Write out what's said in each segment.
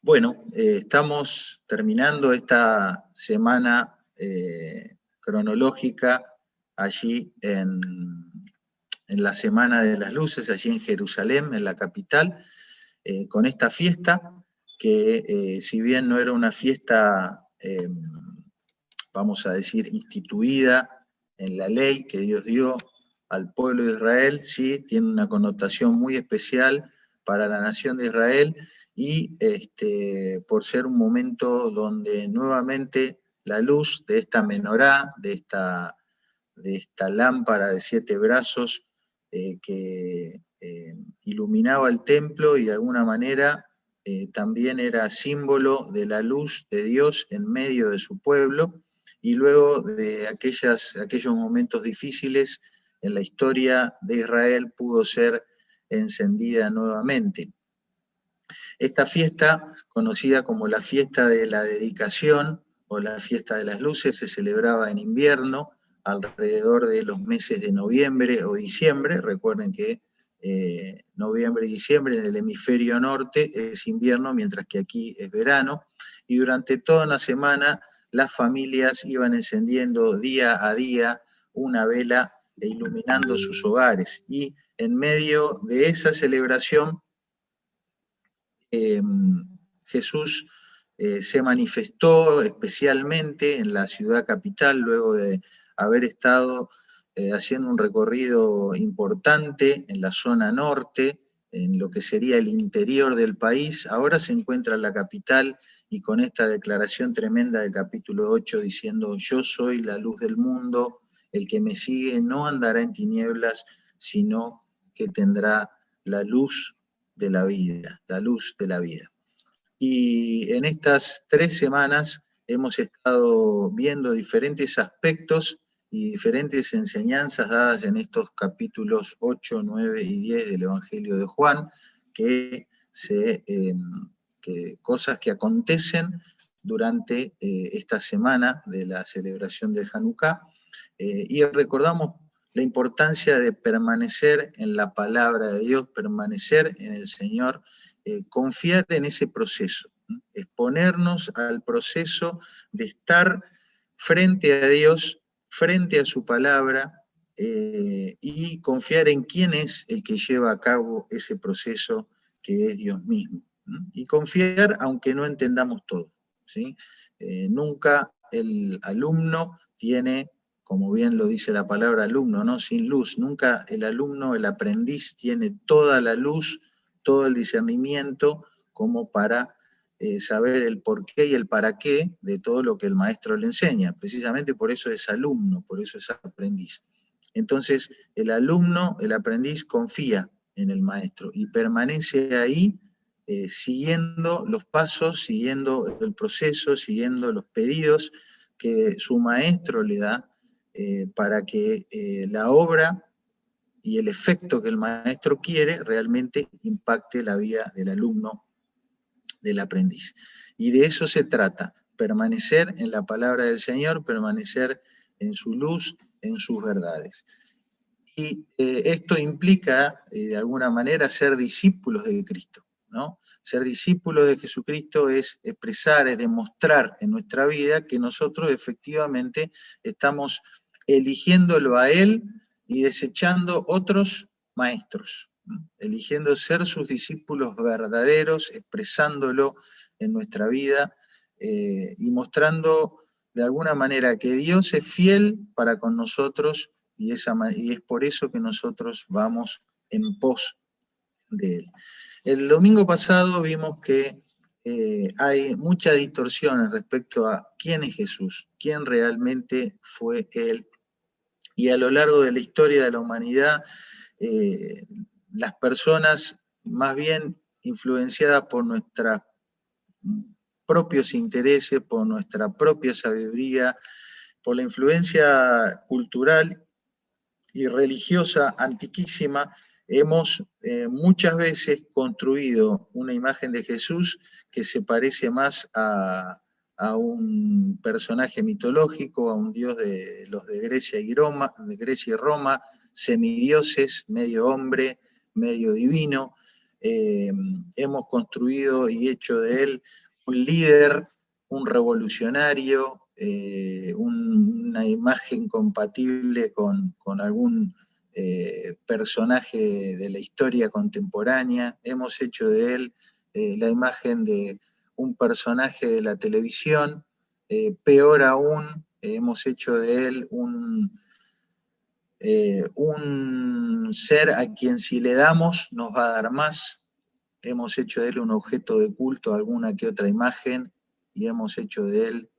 Bueno, estamos terminando esta semana cronológica allí en la Semana de las Luces, allí en Jerusalén, en la capital, con esta fiesta que si bien no era una fiesta, vamos a decir, instituida en la ley que Dios dio al pueblo de Israel, sí tiene una connotación muy especial para la nación de Israel y por ser un momento donde nuevamente la luz de esta menorá, de esta lámpara de 7 brazos que iluminaba el templo y de alguna manera también era símbolo de la luz de Dios en medio de su pueblo, y luego de aquellos momentos difíciles en la historia de Israel pudo ser encendida nuevamente. Esta fiesta, conocida como la fiesta de la dedicación o la fiesta de las luces, se celebraba en invierno, alrededor de los meses de noviembre o diciembre. Recuerden que noviembre y diciembre en el hemisferio norte es invierno, mientras que aquí es verano, y durante toda una semana las familias iban encendiendo día a día una vela e iluminando sus hogares, y en medio de esa celebración Jesús se manifestó especialmente en la ciudad capital, luego de haber estado haciendo un recorrido importante en la zona norte, en lo que sería el interior del país. Ahora se encuentra en la capital, y con esta declaración tremenda del capítulo 8 diciendo: yo soy la luz del mundo, el que me sigue no andará en tinieblas, sino que tendrá la luz de la vida, la luz de la vida. Y en estas 3 semanas hemos estado viendo diferentes aspectos y diferentes enseñanzas dadas en estos capítulos 8, 9 y 10 del Evangelio de Juan, que cosas que acontecen durante esta semana de la celebración de Hanukkah, y recordamos la importancia de permanecer en la palabra de Dios, permanecer en el Señor, confiar en ese proceso, exponernos al proceso de estar frente a Dios, frente a su palabra, y confiar en quién es el que lleva a cabo ese proceso, que es Dios mismo. Y confiar aunque no entendamos todo, ¿sí? Nunca el alumno tiene, como bien lo dice la palabra alumno, ¿no?, sin luz. Nunca el alumno, el aprendiz, tiene toda la luz, todo el discernimiento como para saber el porqué y el para qué de todo lo que el maestro le enseña. Precisamente por eso es alumno, por eso es aprendiz. Entonces, el alumno, el aprendiz, confía en el maestro y permanece ahí, siguiendo los pasos, siguiendo el proceso, siguiendo los pedidos que su maestro le da, para que la obra y el efecto que el maestro quiere realmente impacte la vida del alumno, del aprendiz. Y de eso se trata: permanecer en la palabra del Señor, permanecer en su luz, en sus verdades. Y esto implica, de alguna manera, ser discípulos de Cristo, ¿no? Ser discípulos de Jesucristo es expresar, es demostrar en nuestra vida que nosotros efectivamente estamos eligiéndolo a Él y desechando otros maestros, ¿no? Eligiendo ser sus discípulos verdaderos, expresándolo en nuestra vida, y mostrando de alguna manera que Dios es fiel para con nosotros, y es por eso que nosotros vamos en pos de Él. El domingo pasado vimos que hay mucha distorsión respecto a quién es Jesús, quién realmente fue Él. Y a lo largo de la historia de la humanidad, las personas, más bien influenciadas por nuestros propios intereses, por nuestra propia sabiduría, por la influencia cultural y religiosa antiquísima, hemos muchas veces construido una imagen de Jesús que se parece más a un personaje mitológico, a un dios de los de Grecia y Roma, semidioses, medio hombre, medio divino, hemos construido y hecho de él un líder, un revolucionario, una imagen compatible con algún personaje de la historia contemporánea. Hemos hecho de él la imagen de un personaje de la televisión, peor aún, hemos hecho de él un ser a quien si le damos nos va a dar más. Hemos hecho de él un objeto de culto, alguna que otra imagen, y hemos hecho de él,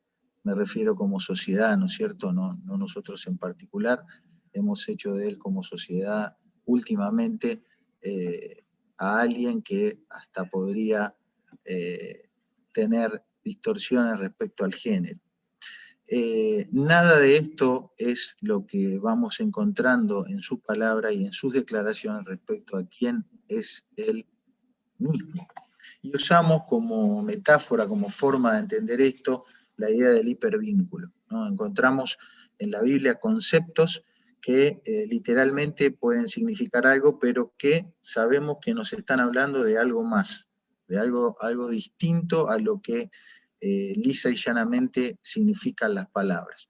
me refiero como sociedad, ¿no es cierto? No nosotros en particular, hemos hecho de él como sociedad últimamente a alguien que hasta podría tener distorsiones respecto al género. Nada de esto es lo que vamos encontrando en su palabra y en sus declaraciones respecto a quién es él mismo. Y usamos como metáfora, como forma de entender esto, la idea del hipervínculo, ¿no? Encontramos en la Biblia conceptos que literalmente pueden significar algo, pero que sabemos que nos están hablando de algo más, de algo distinto a lo que lisa y llanamente significan las palabras.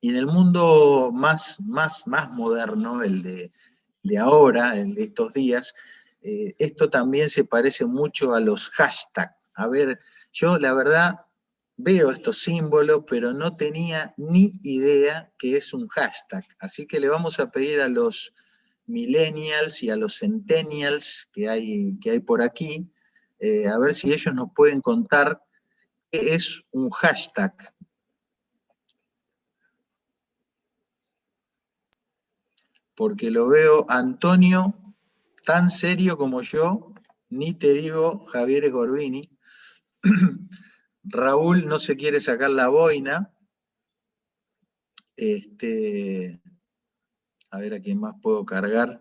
Y en el mundo más moderno, el de ahora, el de estos días, esto también se parece mucho a los hashtags. A ver, yo la verdad veo estos símbolos, pero no tenía ni idea que es un hashtag. Así que le vamos a pedir a los millennials y a los centennials que hay por aquí, a ver si ellos nos pueden contar qué es un hashtag. Porque lo veo Antonio tan serio como yo, ni te digo Javier Gorbini. Raúl no se quiere sacar la boina. A ver a quién más puedo cargar.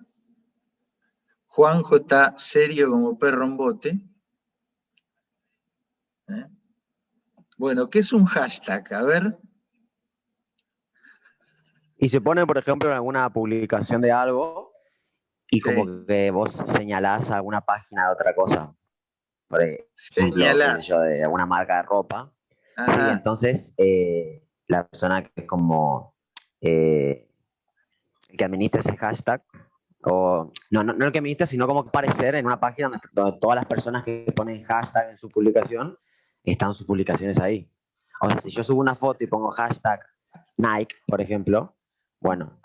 Juanjo está serio como perro en bote. Bueno, ¿qué es un hashtag? A ver. Y se pone, por ejemplo, en alguna publicación de algo y sí, como que vos señalás alguna página de otra cosa. Por ejemplo, qué sé yo, de alguna marca de ropa. Ajá. Sí, entonces la persona que es como el que administra ese hashtag, o no el que administra, sino como que aparecer en una página donde todas las personas que ponen hashtag en su publicación, están sus publicaciones ahí. O sea, si yo subo una foto y pongo hashtag Nike, por ejemplo, bueno,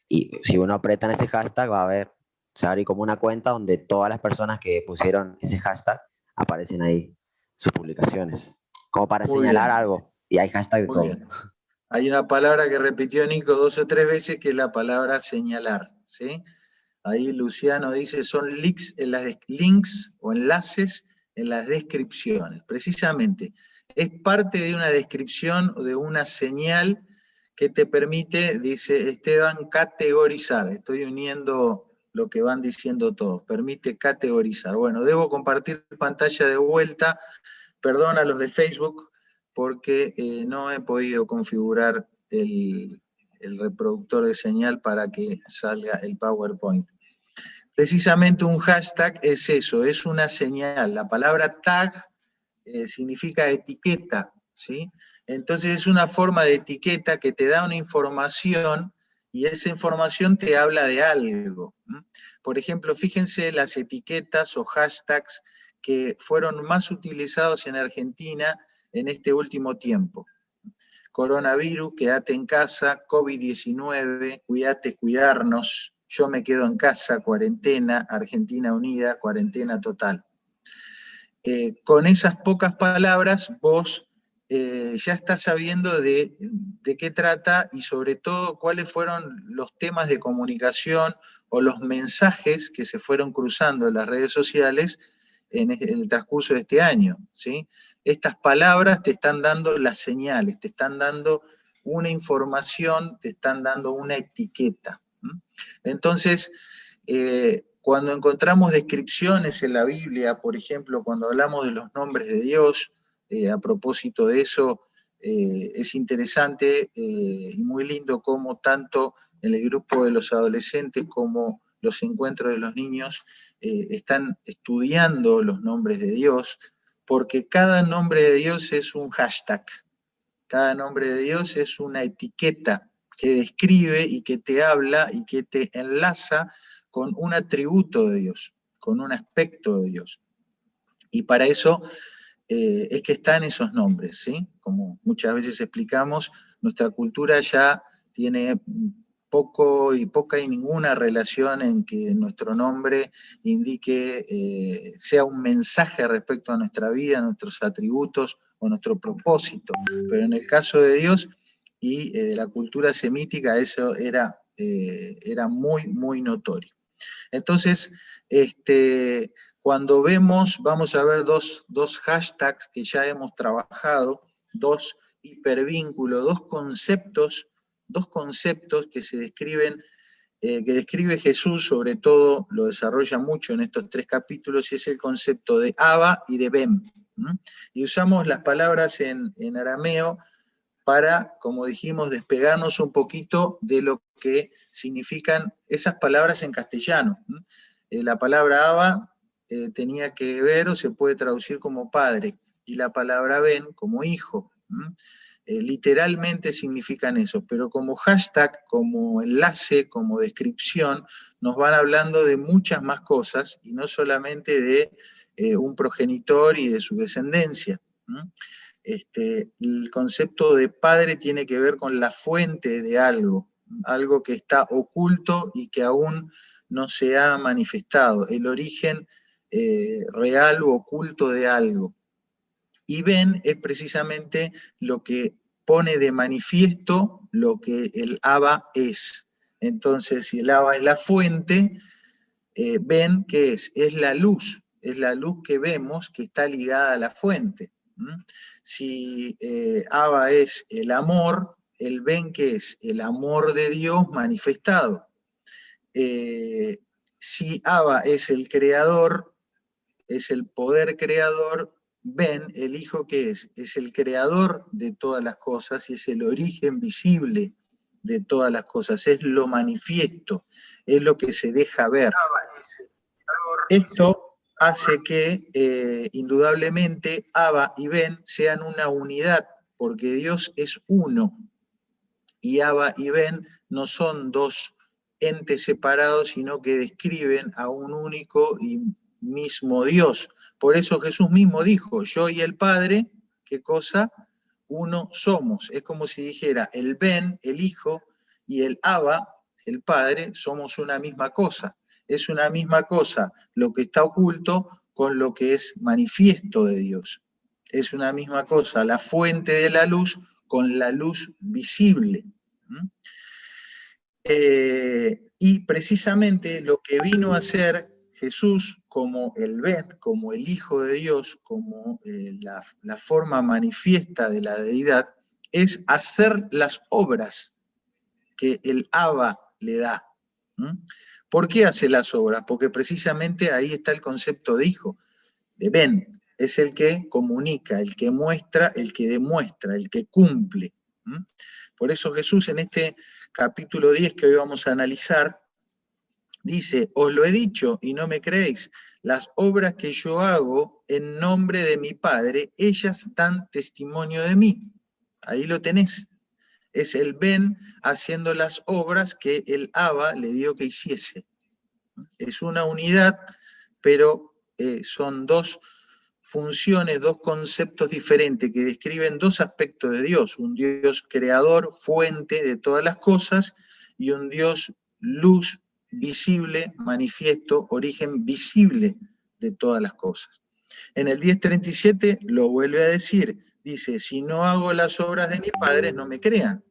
y si uno aprieta en ese hashtag va a ver, se va a abrir como una cuenta donde todas las personas que pusieron ese hashtag aparecen ahí sus publicaciones, como para muy señalar bien. Algo, y hay hashtag de muy todo. Bien. Hay una palabra que repitió Nico 2 o 3 veces, que es la palabra señalar, ¿sí? Ahí Luciano dice, son links o enlaces en las descripciones. Precisamente, es parte de una descripción o de una señal que te permite, dice Esteban, categorizar. Estoy uniendo lo que van diciendo todos. Permite categorizar. Bueno, debo compartir pantalla de vuelta. Perdón a los de Facebook, porque no he podido configurar el reproductor de señal para que salga el PowerPoint. Precisamente un hashtag es eso, es una señal. La palabra tag significa etiqueta, ¿sí? Entonces es una forma de etiqueta que te da una información y esa información te habla de algo. Por ejemplo, fíjense las etiquetas o hashtags que fueron más utilizados en Argentina en este último tiempo. Coronavirus, quédate en casa, COVID-19, cuídate, cuidarnos, yo me quedo en casa, cuarentena, Argentina unida, cuarentena total. Con esas pocas palabras vos ya estás sabiendo de qué trata y sobre todo cuáles fueron los temas de comunicación o los mensajes que se fueron cruzando en las redes sociales en el transcurso de este año, ¿sí? Estas palabras te están dando las señales, te están dando una información, te están dando una etiqueta. Entonces, cuando encontramos descripciones en la Biblia, por ejemplo, cuando hablamos de los nombres de Dios, a propósito de eso, es interesante y muy lindo cómo tanto en el grupo de los adolescentes como los encuentros de los niños están estudiando los nombres de Dios, porque cada nombre de Dios es un hashtag, cada nombre de Dios es una etiqueta que describe y que te habla y que te enlaza con un atributo de Dios, con un aspecto de Dios. Y para eso es que están esos nombres, ¿sí? Como muchas veces explicamos, nuestra cultura ya tiene poca y ninguna relación en que nuestro nombre indique, sea un mensaje respecto a nuestra vida, a nuestros atributos o nuestro propósito. Pero en el caso de Dios y de la cultura semítica eso era muy, muy notorio. Entonces, cuando vamos a ver dos hashtags que ya hemos trabajado, dos hipervínculos, dos conceptos que se describen, que describe Jesús, sobre todo lo desarrolla mucho en estos 3 capítulos, y es el concepto de Abba y de Ben. Y usamos las palabras en arameo para, como dijimos, despegarnos un poquito de lo que significan esas palabras en castellano. La palabra Abba tenía que ver o se puede traducir como padre, y la palabra Ben como hijo. Literalmente significan eso, pero como hashtag, como enlace, como descripción, nos van hablando de muchas más cosas, y no solamente de un progenitor y de su descendencia. El concepto de padre tiene que ver con la fuente de algo que está oculto y que aún no se ha manifestado, el origen real o oculto de algo. Y Ben es precisamente lo que pone de manifiesto lo que el Abba es. Entonces, si el Abba es la fuente, Ben, ¿qué es? Es la luz que vemos que está ligada a la fuente. Si Abba es el amor, el Ben, ¿qué es? El amor de Dios manifestado. Si Abba es el creador, es el poder creador, Ben, el Hijo, ¿qué es? Es el creador de todas las cosas y es el origen visible de todas las cosas, es lo manifiesto, es lo que se deja ver. Esto hace que indudablemente Abba y Ben sean una unidad, porque Dios es uno, y Abba y Ben no son dos entes separados, sino que describen a un único y mismo Dios. Por eso Jesús mismo dijo, yo y el Padre, ¿qué cosa? Uno somos. Es como si dijera, el Ben, el Hijo, y el Abba, el Padre, somos una misma cosa. Es una misma cosa lo que está oculto con lo que es manifiesto de Dios. Es una misma cosa la fuente de la luz con la luz visible. Y precisamente lo que vino a hacer Jesús como el Ben, como el Hijo de Dios, como la forma manifiesta de la deidad, es hacer las obras que el Abba le da. ¿Por qué hace las obras? Porque precisamente ahí está el concepto de hijo, de Ben. Es el que comunica, el que muestra, el que demuestra, el que cumple. Por eso Jesús en este capítulo 10 que hoy vamos a analizar, dice, os lo he dicho y no me creéis, las obras que yo hago en nombre de mi Padre, ellas dan testimonio de mí. Ahí lo tenés. Es el Ben haciendo las obras que el Abba le dio que hiciese. Es una unidad, pero son dos funciones, dos conceptos diferentes que describen dos aspectos de Dios, un Dios creador, fuente de todas las cosas, y un Dios luz, visible, manifiesto, origen visible de todas las cosas. En el 10:37 lo vuelve a decir, dice, si no hago las obras de mi Padre, no me crean.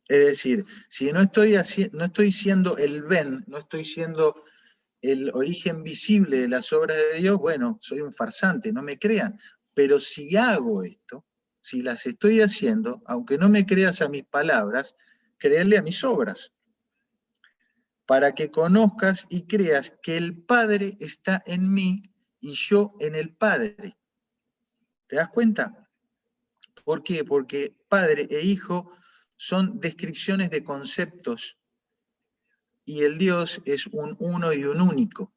Es decir, si no estoy siendo el Ben, no estoy siendo el origen visible de las obras de Dios, bueno, soy un farsante, no me crean. Pero si hago esto, si las estoy haciendo, aunque no me creas a mis palabras, creerle a mis obras, para que conozcas y creas que el Padre está en mí y yo en el Padre. ¿Te das cuenta? ¿Por qué? Porque Padre e Hijo son descripciones de conceptos y el Dios es un uno y un único.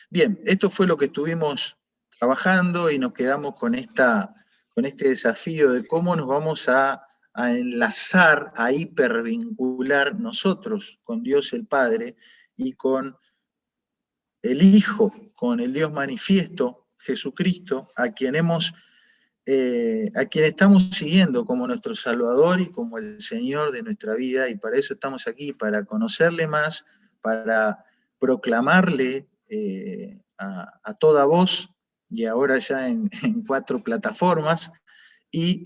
Bien, esto fue lo que estuvimos trabajando y nos quedamos con este desafío de cómo nos vamos a enlazar, a hipervincular nosotros con Dios el Padre y con el Hijo, con el Dios manifiesto, Jesucristo, a quien estamos siguiendo como nuestro Salvador y como el Señor de nuestra vida, y para eso estamos aquí, para conocerle más, para proclamarle a toda voz, y ahora ya en 4 plataformas, y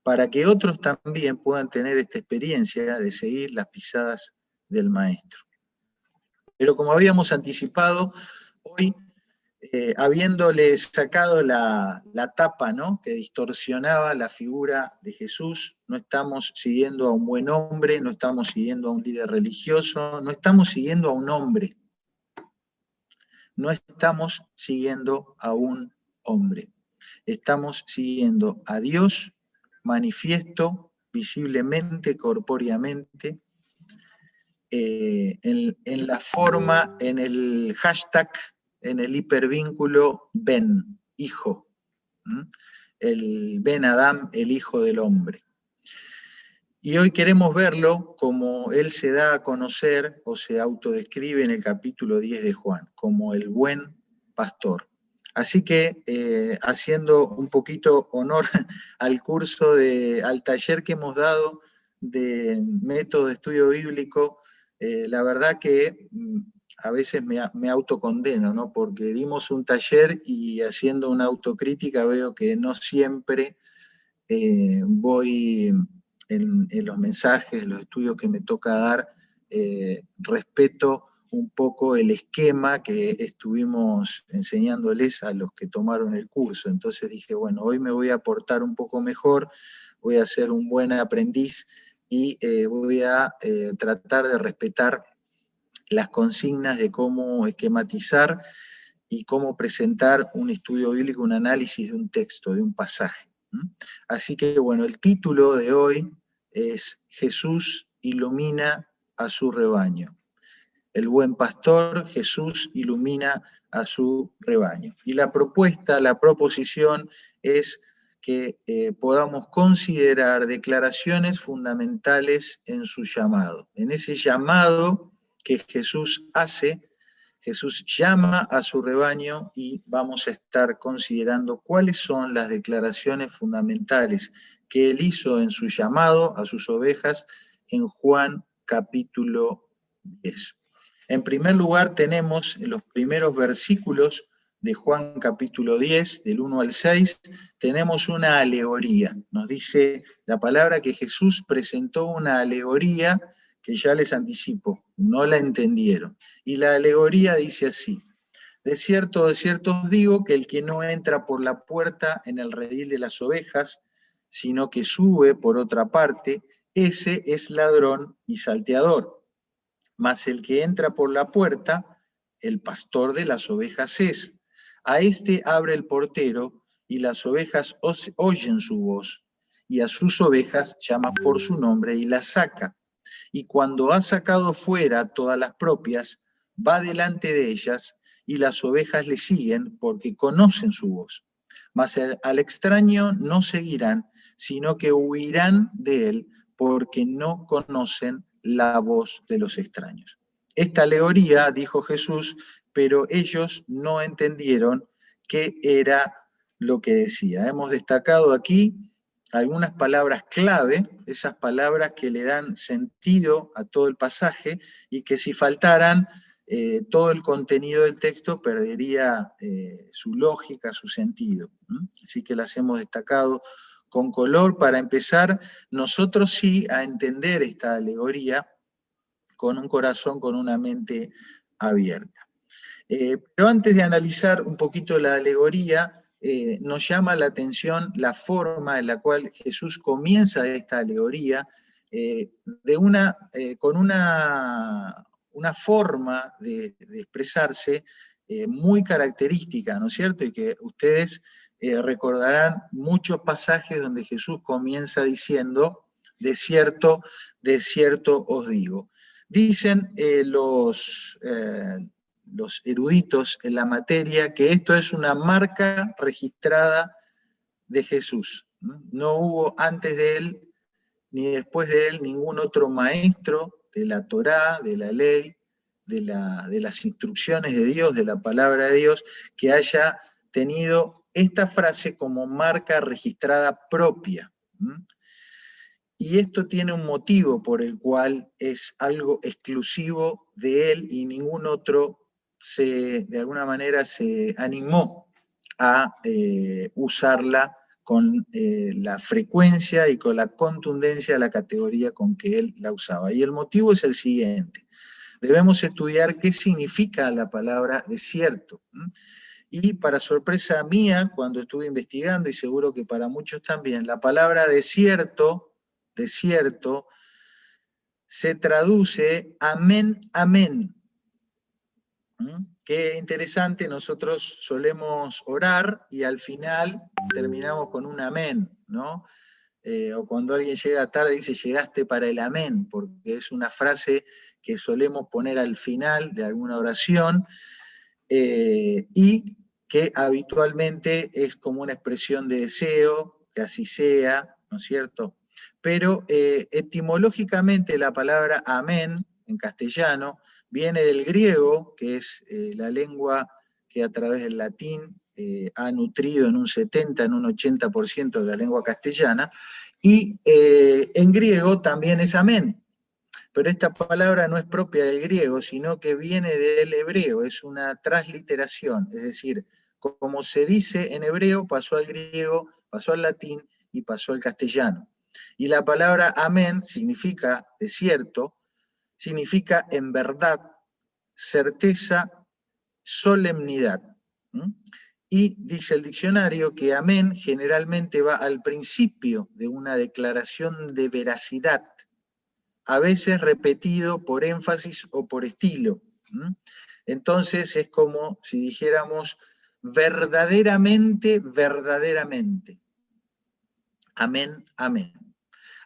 para que otros también puedan tener esta experiencia de seguir las pisadas del Maestro. Pero como habíamos anticipado, hoy, habiéndole sacado la tapa, ¿no?, que distorsionaba la figura de Jesús, no estamos siguiendo a un buen hombre, no estamos siguiendo a un líder religioso, no estamos siguiendo a un hombre, no estamos siguiendo a un hombre, estamos siguiendo a Dios manifiesto visiblemente, corpóreamente, en la forma, en el hashtag, en el hipervínculo Ben, hijo. El Ben Adam, el hijo del hombre. Y hoy queremos verlo como él se da a conocer o se autodescribe en el capítulo 10 de Juan, como el buen pastor. Así que, haciendo un poquito honor al curso, al taller que hemos dado de método de estudio bíblico, la verdad que a veces me autocondeno, ¿no? Porque dimos un taller y haciendo una autocrítica veo que no siempre voy en los mensajes, los estudios que me toca dar, respeto un poco el esquema que estuvimos enseñándoles a los que tomaron el curso. Entonces dije, bueno, hoy me voy a portar un poco mejor, voy a ser un buen aprendiz y voy a tratar de respetar las consignas de cómo esquematizar y cómo presentar un estudio bíblico, un análisis de un texto, de un pasaje. Así que bueno, el título de hoy es Jesús ilumina a su rebaño. El buen pastor, Jesús ilumina a su rebaño. Y la propuesta, la proposición es que podamos considerar declaraciones fundamentales en su llamado. En ese llamado que Jesús hace, Jesús llama a su rebaño y vamos a estar considerando cuáles son las declaraciones fundamentales que él hizo en su llamado a sus ovejas en Juan capítulo 10. En primer lugar tenemos en los primeros versículos de Juan capítulo 10, del 1 al 6, tenemos una alegoría. Nos dice la palabra que Jesús presentó una alegoría que ya les anticipo, no la entendieron. Y la alegoría dice así: de cierto os digo que el que no entra por la puerta en el redil de las ovejas, sino que sube por otra parte, ese es ladrón y salteador. Mas el que entra por la puerta, el pastor de las ovejas es. A este abre el portero, y las ovejas oyen su voz, y a sus ovejas llama por su nombre y las saca. Y cuando ha sacado fuera todas las propias, va delante de ellas, y las ovejas le siguen porque conocen su voz. Mas al extraño no seguirán, sino que huirán de él, porque no conocen la voz de los extraños. Esta alegoría, dijo Jesús, pero ellos no entendieron qué era lo que decía. Hemos destacado aquí algunas palabras clave, esas palabras que le dan sentido a todo el pasaje y que si faltaran, todo el contenido del texto perdería su lógica, su sentido. Así que las hemos destacado con color para empezar nosotros sí a entender esta alegoría con un corazón, con una mente abierta. Pero antes de analizar un poquito la alegoría, nos llama la atención la forma en la cual Jesús comienza esta alegoría, con una forma de expresarse muy característica, ¿no es cierto? Y que ustedes recordarán muchos pasajes donde Jesús comienza diciendo De cierto os digo. Dicen los eruditos en la materia que esto es una marca registrada de Jesús. No hubo antes de él ni después de él ningún otro maestro de la Torá, de la ley, de las instrucciones de Dios, de la palabra de Dios, que haya tenido esta frase como marca registrada propia. Y esto tiene un motivo por el cual es algo exclusivo de él y ningún otro de alguna manera se animó a usarla con la frecuencia y con la contundencia de la categoría con que él la usaba. Y el motivo es el siguiente. Debemos estudiar qué significa la palabra desierto. Y para sorpresa mía, cuando estuve investigando, y seguro que para muchos también, la palabra desierto se traduce amén, amén. Qué interesante, nosotros solemos orar y al final terminamos con un amén, ¿no? O cuando alguien llega tarde dice, llegaste para el amén, porque es una frase que solemos poner al final de alguna oración y que habitualmente es como una expresión de deseo, que así sea, ¿no es cierto? Pero etimológicamente la palabra amén, en castellano, viene del griego, que es la lengua que a través del latín ha nutrido en un 70, en un 80% de la lengua castellana, y en griego también es amén. Pero esta palabra no es propia del griego, sino que viene del hebreo, es una transliteración, es decir, como se dice en hebreo, pasó al griego, pasó al latín y pasó al castellano. Y la palabra amén significa desierto, significa en verdad, certeza, solemnidad. Y dice el diccionario que amén generalmente va al principio de una declaración de veracidad, a veces repetido por énfasis o por estilo. Entonces es como si dijéramos verdaderamente, verdaderamente. Amén, amén.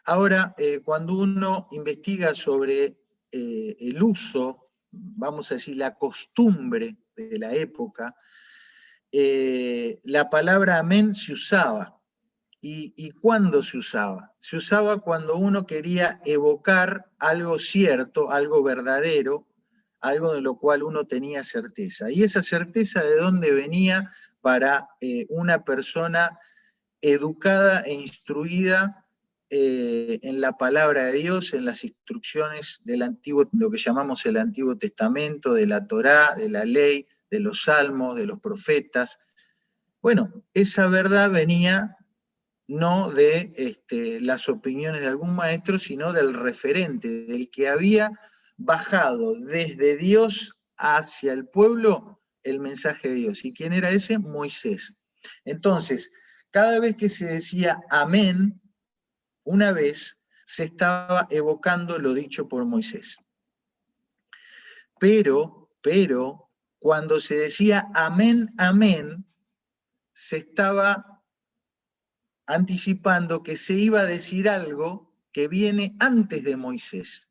Ahora, cuando uno investiga sobre el uso, vamos a decir, la costumbre de la época, la palabra amén se usaba. ¿Y cuándo se usaba? Se usaba cuando uno quería evocar algo cierto, algo verdadero, algo de lo cual uno tenía certeza. ¿Y esa certeza de dónde venía para una persona educada e instruida en la palabra de Dios, en las instrucciones del Antiguo, lo que llamamos el Antiguo Testamento, de la Torá, de la ley, de los salmos, de los profetas? Bueno, esa verdad venía no de las opiniones de algún maestro, sino del referente, del que había bajado desde Dios hacia el pueblo el mensaje de Dios. ¿Y quién era ese? Moisés. Entonces, cada vez que se decía amén, una vez se estaba evocando lo dicho por Moisés. Pero, cuando se decía amén, amén, se estaba anticipando que se iba a decir algo que viene antes de Moisés.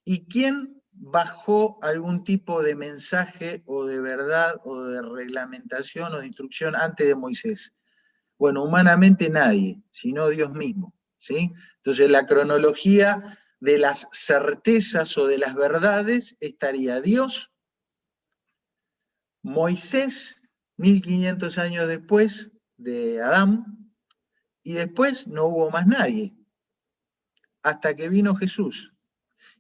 ¿Y quién bajó algún tipo de mensaje o de verdad o de reglamentación o de instrucción antes de Moisés? Bueno, humanamente nadie, sino Dios mismo, ¿sí? Entonces la cronología de las certezas o de las verdades estaría Dios, Moisés, 1500 años después de Adán, y después no hubo más nadie, hasta que vino Jesús.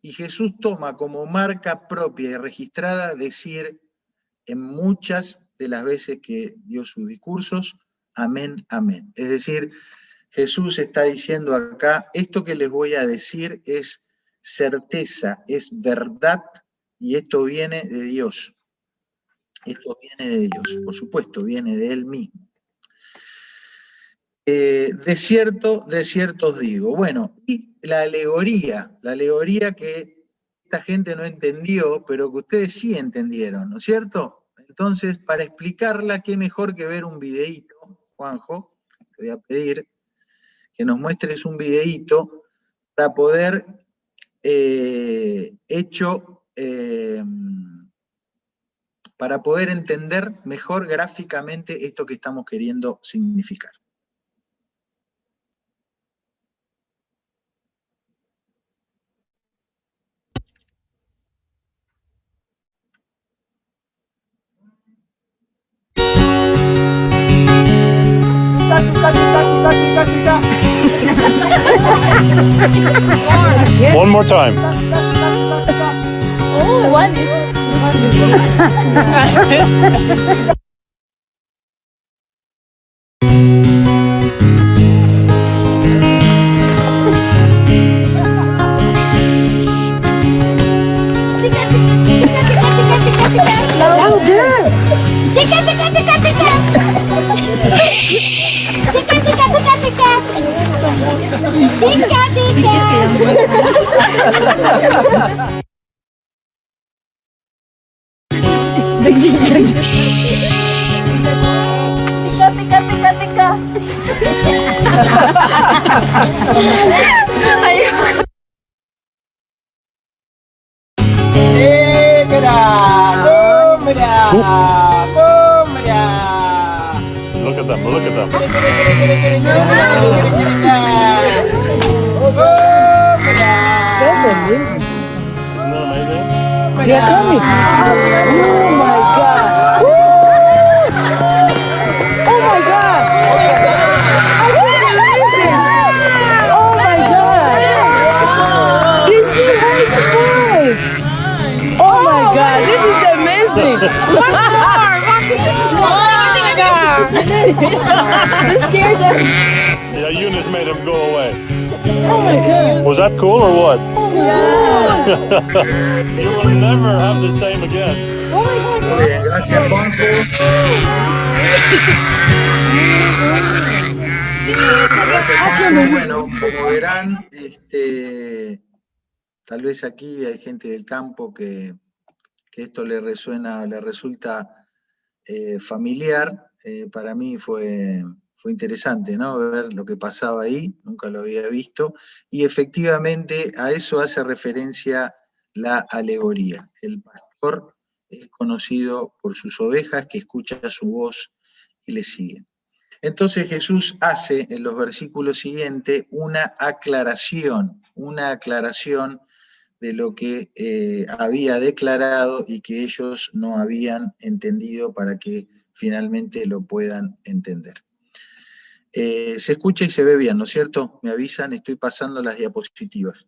Y Jesús toma como marca propia y registrada decir en muchas de las veces que dio sus discursos, amén, amén. Es decir, Jesús está diciendo acá, esto que les voy a decir es certeza, es verdad, y esto viene de Dios. Esto viene de Dios, por supuesto, viene de Él mismo. De cierto os digo. Bueno, y la alegoría que esta gente no entendió, pero que ustedes sí entendieron, ¿no es cierto? Entonces, para explicarla, qué mejor que ver un videíto, Juanjo, te voy a pedir que nos muestres un videíto para poder para poder entender mejor gráficamente esto que estamos queriendo significar. One more time. Oh, one is. Louder. Tika, tika, tika, tika. Tika, tika, tika, tika. Tika, tika. Tika, tika, tika, tika. Ayoko. Look at them, look at them. Isn't that amazing? They're coming. Oh my God. Oh my God. I can't believe it. Oh my God. These two boys. Oh my God. This is amazing. One more. This scared them. Yeah, Eunice made him go away. Oh my God. Was that cool or what? Yeah. You will never have the same again. Muy bien, gracias, Juanjo. Gracias, Juanjo. Bueno, como verán, tal vez aquí hay gente del campo que esto le resulta familiar. Para mí fue interesante, ¿no? Ver lo que pasaba ahí, nunca lo había visto, y efectivamente a eso hace referencia la alegoría. El pastor es conocido por sus ovejas, que escucha su voz y le siguen. Entonces Jesús hace en los versículos siguientes una aclaración de lo que había declarado y que ellos no habían entendido para que finalmente lo puedan entender. Se escucha y se ve bien, ¿no es cierto? Me avisan, estoy pasando las diapositivas.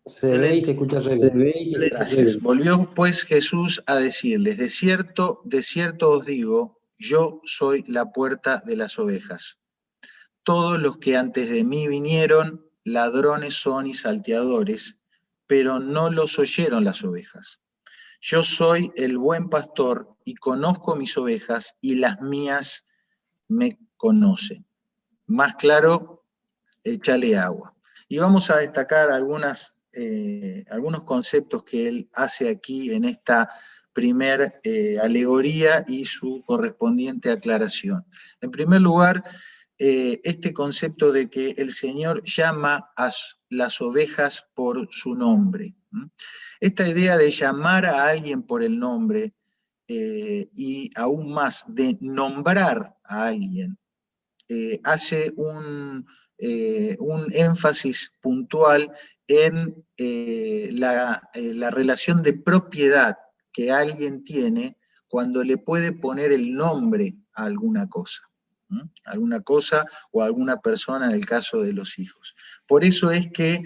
Se ve y se escucha re bien. Gracias. Volvió pues Jesús a decirles, de cierto os digo, yo soy la puerta de las ovejas. Todos los que antes de mí vinieron, ladrones son y salteadores, pero no los oyeron las ovejas. Yo soy el buen pastor y conozco mis ovejas y las mías me conocen. Más claro, échale agua. Y vamos a destacar algunos conceptos que él hace aquí en esta primer alegoría y su correspondiente aclaración. En primer lugar, este concepto de que el Señor llama a las ovejas por su nombre. Esta idea de llamar a alguien por el nombre y aún más de nombrar a alguien hace un énfasis puntual en la relación de propiedad que alguien tiene cuando le puede poner el nombre a alguna cosa. Alguna cosa o alguna persona en el caso de los hijos. Por eso es que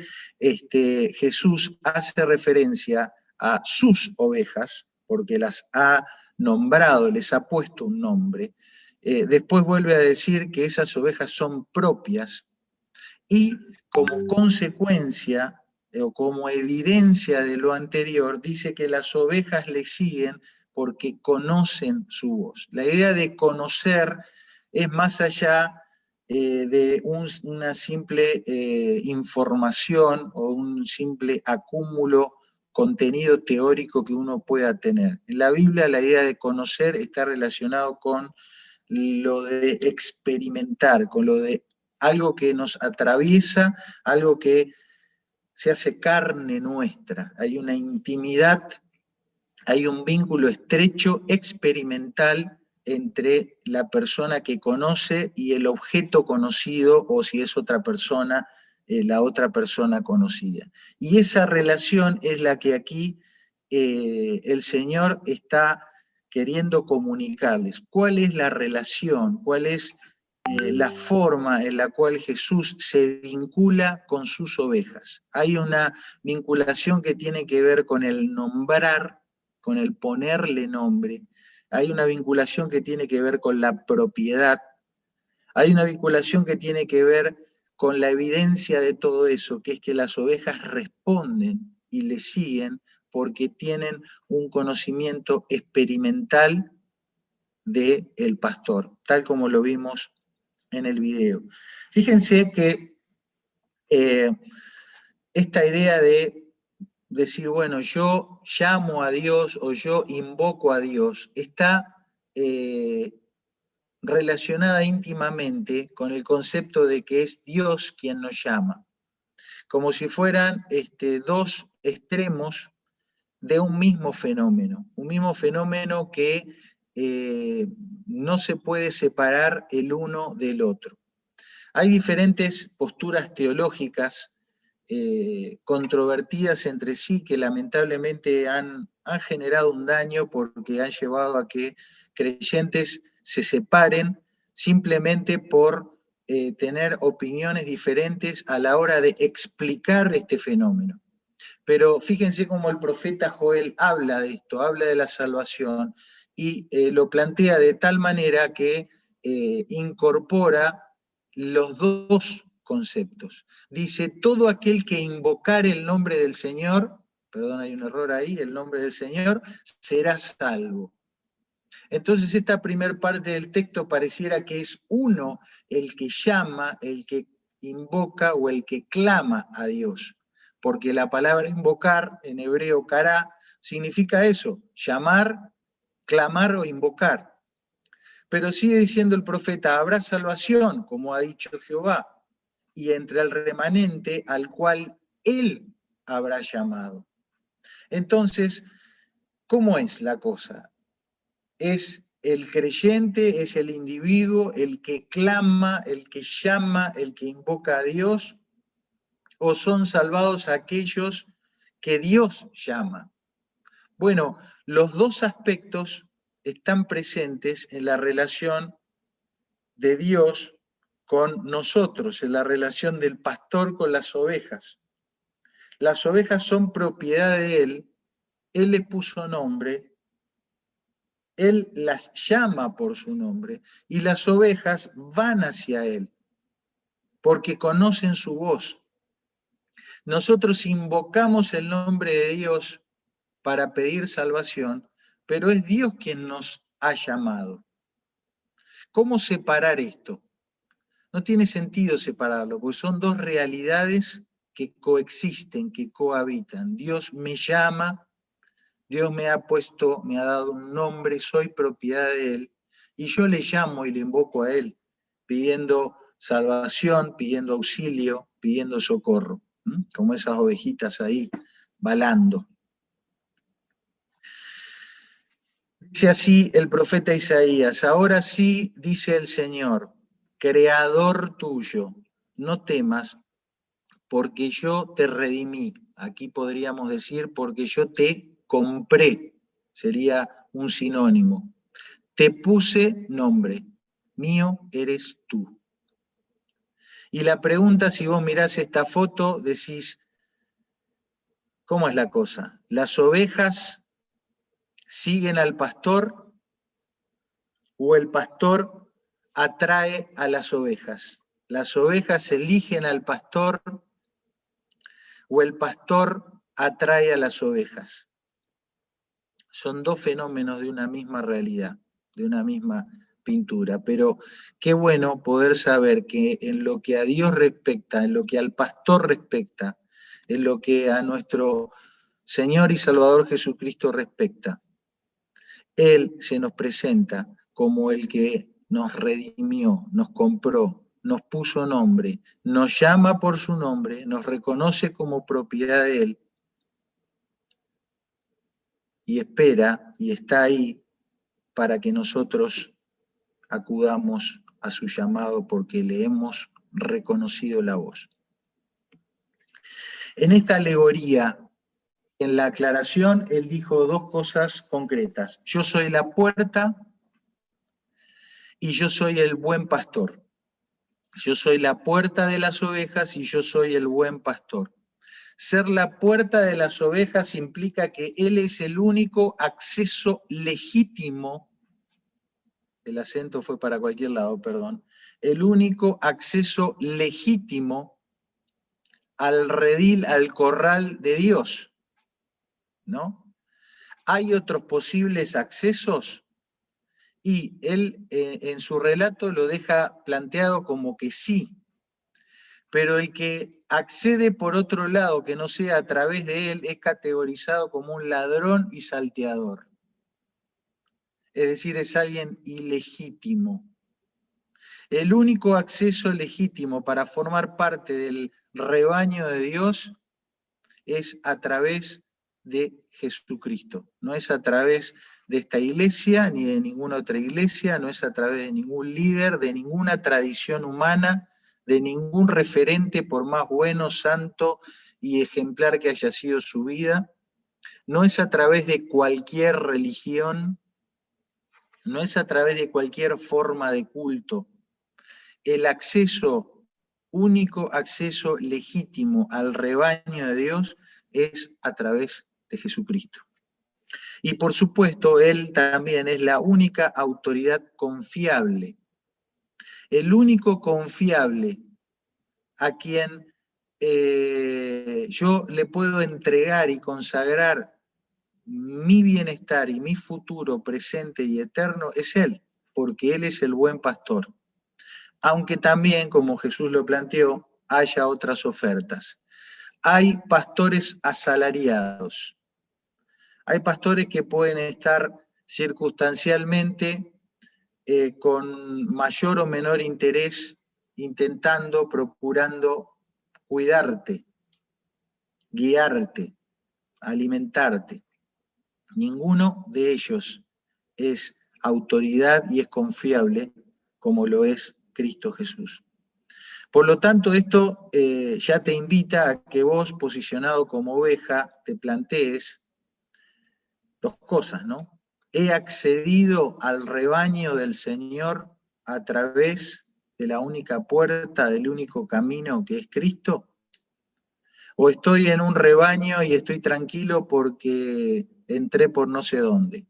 Jesús hace referencia a sus ovejas, porque las ha nombrado, les ha puesto un nombre. Después vuelve a decir que esas ovejas son propias y como consecuencia o como evidencia de lo anterior, dice que las ovejas le siguen porque conocen su voz. La idea de conocer es más allá de una simple información o un simple acúmulo contenido teórico que uno pueda tener. En la Biblia la idea de conocer está relacionado con lo de experimentar, con lo de algo que nos atraviesa, algo que se hace carne nuestra, hay una intimidad, hay un vínculo estrecho, experimental, entre la persona que conoce y el objeto conocido, o si es otra persona, la otra persona conocida. Y esa relación es la que aquí el Señor está queriendo comunicarles. ¿Cuál es la relación? ¿Cuál es la forma en la cual Jesús se vincula con sus ovejas? Hay una vinculación que tiene que ver con el nombrar, con el ponerle nombre. Hay una vinculación que tiene que ver con la propiedad. Hay una vinculación que tiene que ver con la evidencia de todo eso, que es que las ovejas responden y le siguen porque tienen un conocimiento experimental del pastor, tal como lo vimos en el video. Fíjense que esta idea de decir, bueno, yo llamo a Dios o yo invoco a Dios, está relacionada íntimamente con el concepto de que es Dios quien nos llama, como si fueran dos extremos de un mismo fenómeno que no se puede separar el uno del otro. Hay diferentes posturas teológicas controvertidas entre sí que lamentablemente han generado un daño porque han llevado a que creyentes se separen simplemente por tener opiniones diferentes a la hora de explicar este fenómeno. Pero fíjense cómo el profeta Joel habla de esto, habla de la salvación, y lo plantea de tal manera que incorpora los dos conceptos. Dice, todo aquel que invocare el nombre del Señor, perdón, hay un error ahí, el nombre del Señor, será salvo. Entonces esta primera parte del texto pareciera que es uno el que llama, el que invoca o el que clama a Dios, porque la palabra invocar, en hebreo kará, significa eso, llamar, clamar o invocar. Pero sigue diciendo el profeta, habrá salvación, como ha dicho Jehová, y entre el remanente al cual él habrá llamado. Entonces, ¿cómo es la cosa? ¿Es el creyente, es el individuo, el que clama, el que llama, el que invoca a Dios? ¿O son salvados aquellos que Dios llama? Bueno, los dos aspectos están presentes en la relación de Dios con nosotros, en la relación del pastor con las ovejas. Las ovejas son propiedad de Él les puso nombre, Él las llama por su nombre, y las ovejas van hacia Él, porque conocen su voz. Nosotros invocamos el nombre de Dios para pedir salvación, pero es Dios quien nos ha llamado. ¿Cómo separar esto? No tiene sentido separarlo, porque son dos realidades que coexisten, que cohabitan. Dios me llama, Dios me ha puesto, me ha dado un nombre, soy propiedad de Él, y yo le llamo y le invoco a Él, pidiendo salvación, pidiendo auxilio, pidiendo socorro, como esas ovejitas ahí, balando. Dice así el profeta Isaías, ahora sí, dice el Señor, creador tuyo, no temas, porque yo te redimí. Aquí podríamos decir, porque yo te compré, sería un sinónimo. Te puse nombre, mío eres tú. Y la pregunta, si vos mirás esta foto, decís, ¿cómo es la cosa? ¿Las ovejas siguen al pastor o el pastor atrae a las ovejas? ¿Las ovejas eligen al pastor o el pastor atrae a las ovejas? Son dos fenómenos de una misma realidad, de una misma pintura, pero qué bueno poder saber que en lo que a Dios respecta, en lo que al pastor respecta, en lo que a nuestro Señor y Salvador Jesucristo respecta, Él se nos presenta como el que nos redimió, nos compró, nos puso nombre, nos llama por su nombre, nos reconoce como propiedad de Él, y espera y está ahí para que nosotros acudamos a su llamado porque le hemos reconocido la voz. En esta alegoría, en la aclaración, él dijo dos cosas concretas. Yo soy la puerta y yo soy el buen pastor. Yo soy la puerta de las ovejas y yo soy el buen pastor. Ser la puerta de las ovejas implica que Él es el único acceso legítimo, el acento fue para cualquier lado, perdón, el único acceso legítimo al redil, al corral de Dios, ¿no? ¿Hay otros posibles accesos? Y él en su relato lo deja planteado como que sí, pero el que accede por otro lado, que no sea a través de él, es categorizado como un ladrón y salteador. Es decir, es alguien ilegítimo. El único acceso legítimo para formar parte del rebaño de Dios es a través de Jesucristo. No es a través de esta iglesia, ni de ninguna otra iglesia, no es a través de ningún líder, de ninguna tradición humana, de ningún referente, por más bueno, santo y ejemplar que haya sido su vida. No es a través de cualquier religión, no es a través de cualquier forma de culto. El acceso, único acceso legítimo al rebaño de Dios es a través de Jesucristo. Y por supuesto, Él también es la única autoridad confiable. El único confiable a quien yo le puedo entregar y consagrar mi bienestar y mi futuro presente y eterno es Él, porque Él es el buen pastor. Aunque también, como Jesús lo planteó, haya otras ofertas. Hay pastores asalariados. Hay pastores que pueden estar circunstancialmente con mayor o menor interés intentando, procurando cuidarte, guiarte, alimentarte. Ninguno de ellos es autoridad y es confiable como lo es Cristo Jesús. Por lo tanto, esto ya te invita a que vos, posicionado como oveja, te plantees dos cosas, ¿no? ¿He accedido al rebaño del Señor a través de la única puerta, del único camino que es Cristo? ¿O estoy en un rebaño y estoy tranquilo porque entré por no sé dónde?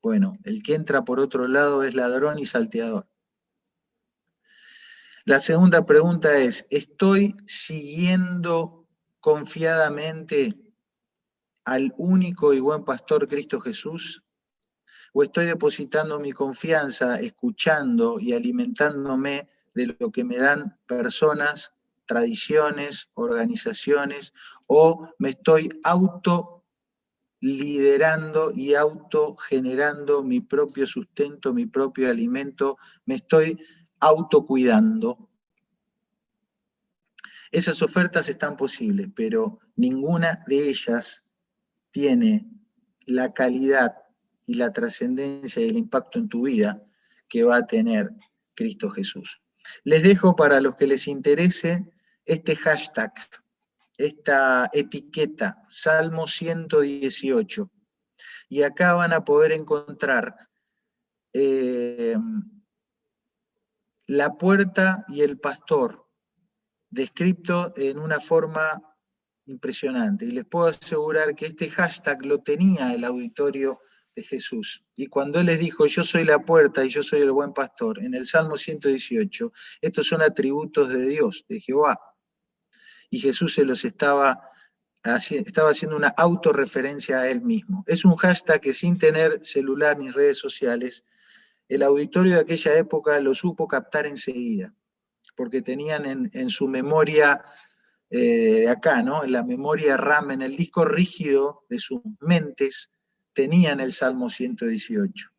Bueno, el que entra por otro lado es ladrón y salteador. La segunda pregunta es, ¿estoy siguiendo confiadamente al único y buen pastor Cristo Jesús? ¿O estoy depositando mi confianza, escuchando y alimentándome de lo que me dan personas, tradiciones, organizaciones, o me estoy autoliderando y autogenerando mi propio sustento, mi propio alimento, me estoy autocuidando? Esas ofertas están posibles, pero ninguna de ellas tiene la calidad y la trascendencia y el impacto en tu vida que va a tener Cristo Jesús. Les dejo para los que les interese este hashtag, esta etiqueta, Salmo 118. Y acá van a poder encontrar la puerta y el pastor, descrito en una forma impresionante. Y les puedo asegurar que este hashtag lo tenía el auditorio de Jesús. Y cuando Él les dijo, yo soy la puerta y yo soy el buen pastor, en el Salmo 118, estos son atributos de Dios, de Jehová. Y Jesús se los estaba haciendo una autorreferencia a Él mismo. Es un hashtag que sin tener celular ni redes sociales, el auditorio de aquella época lo supo captar enseguida, porque tenían en su memoria acá, ¿no? En la memoria RAM, en el disco rígido de sus mentes, tenían el Salmo 118.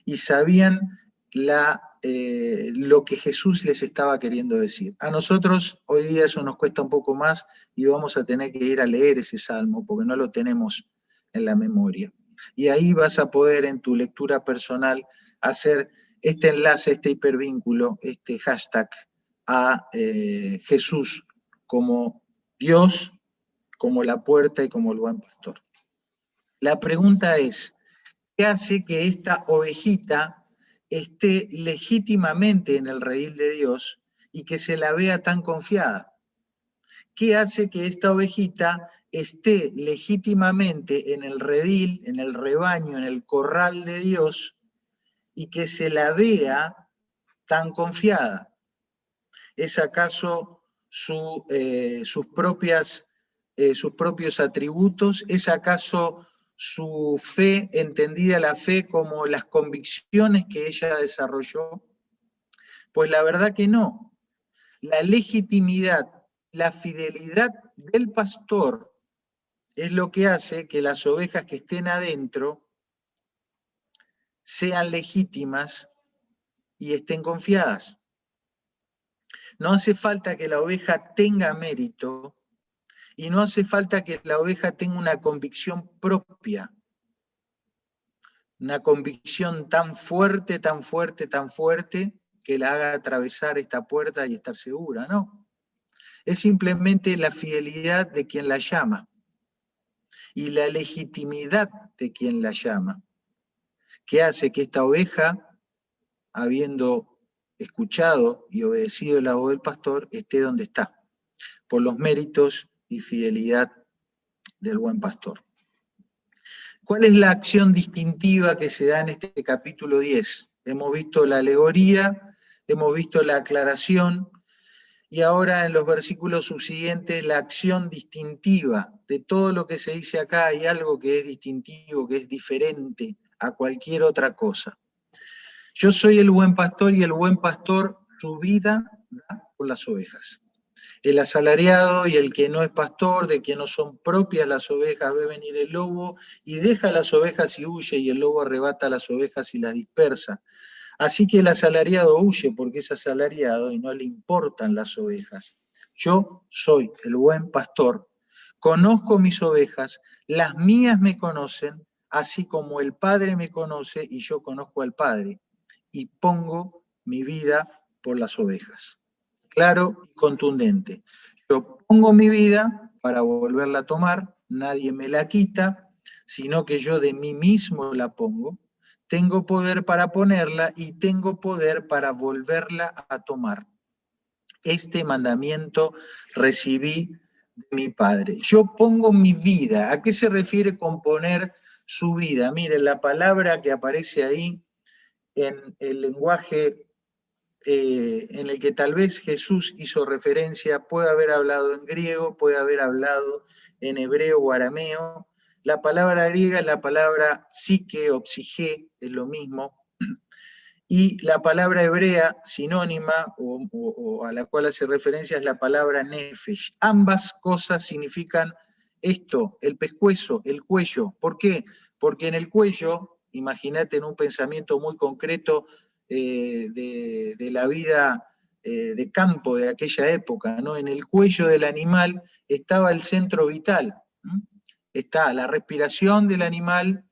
Y sabían lo que Jesús les estaba queriendo decir. A nosotros hoy día eso nos cuesta un poco más y vamos a tener que ir a leer ese salmo porque no lo tenemos en la memoria. Y ahí vas a poder en tu lectura personal hacer este enlace, este hipervínculo, este hashtag a Jesús como Dios, como la puerta y como el buen pastor. La pregunta es, ¿qué hace que esta ovejita esté legítimamente en el redil de Dios y que se la vea tan confiada? ¿Qué hace que esta ovejita esté legítimamente en el redil, en el rebaño, en el corral de Dios y que se la vea tan confiada? ¿Es acaso sus propios atributos? ¿Es acaso su fe, entendida la fe como las convicciones que ella desarrolló? Pues la verdad que no. La legitimidad, la fidelidad del pastor es lo que hace que las ovejas que estén adentro sean legítimas y estén confiadas. No hace falta que la oveja tenga mérito y no hace falta que la oveja tenga una convicción propia. Una convicción tan fuerte, tan fuerte, tan fuerte, que la haga atravesar esta puerta y estar segura, no. Es simplemente la fidelidad de quien la llama y la legitimidad de quien la llama, que hace que esta oveja, habiendo escuchado y obedecido la voz del pastor, esté donde está, por los méritos y fidelidad del buen pastor. ¿Cuál es la acción distintiva que se da en este capítulo 10? Hemos visto la alegoría, hemos visto la aclaración, y ahora en los versículos subsiguientes la acción distintiva. De todo lo que se dice acá hay algo que es distintivo, que es diferente a cualquier otra cosa. Yo soy el buen pastor y el buen pastor su vida da por las ovejas. El asalariado y el que no es pastor, de quien no son propias las ovejas, ve venir el lobo y deja las ovejas y huye, y el lobo arrebata las ovejas y las dispersa. Así que el asalariado huye porque es asalariado y no le importan las ovejas. Yo soy el buen pastor, conozco mis ovejas, las mías me conocen, así como el Padre me conoce y yo conozco al Padre, y pongo mi vida por las ovejas. Claro y contundente. Yo pongo mi vida para volverla a tomar, nadie me la quita, sino que yo de mí mismo la pongo. Tengo poder para ponerla y tengo poder para volverla a tomar. Este mandamiento recibí de mi Padre. Yo pongo mi vida. ¿A qué se refiere con poner su vida? Miren, la palabra que aparece ahí en el lenguaje en el que tal vez Jesús hizo referencia, puede haber hablado en griego, puede haber hablado en hebreo o arameo. La palabra griega es la palabra psique o psige, es lo mismo, y la palabra hebrea sinónima o a la cual hace referencia es la palabra nefesh. Ambas cosas significan esto, el pescuezo, el cuello. ¿Por qué? Porque en el cuello, imagínate en un pensamiento muy concreto de la vida de campo de aquella época, ¿no? En el cuello del animal estaba el centro vital, ¿no? Está la respiración del animal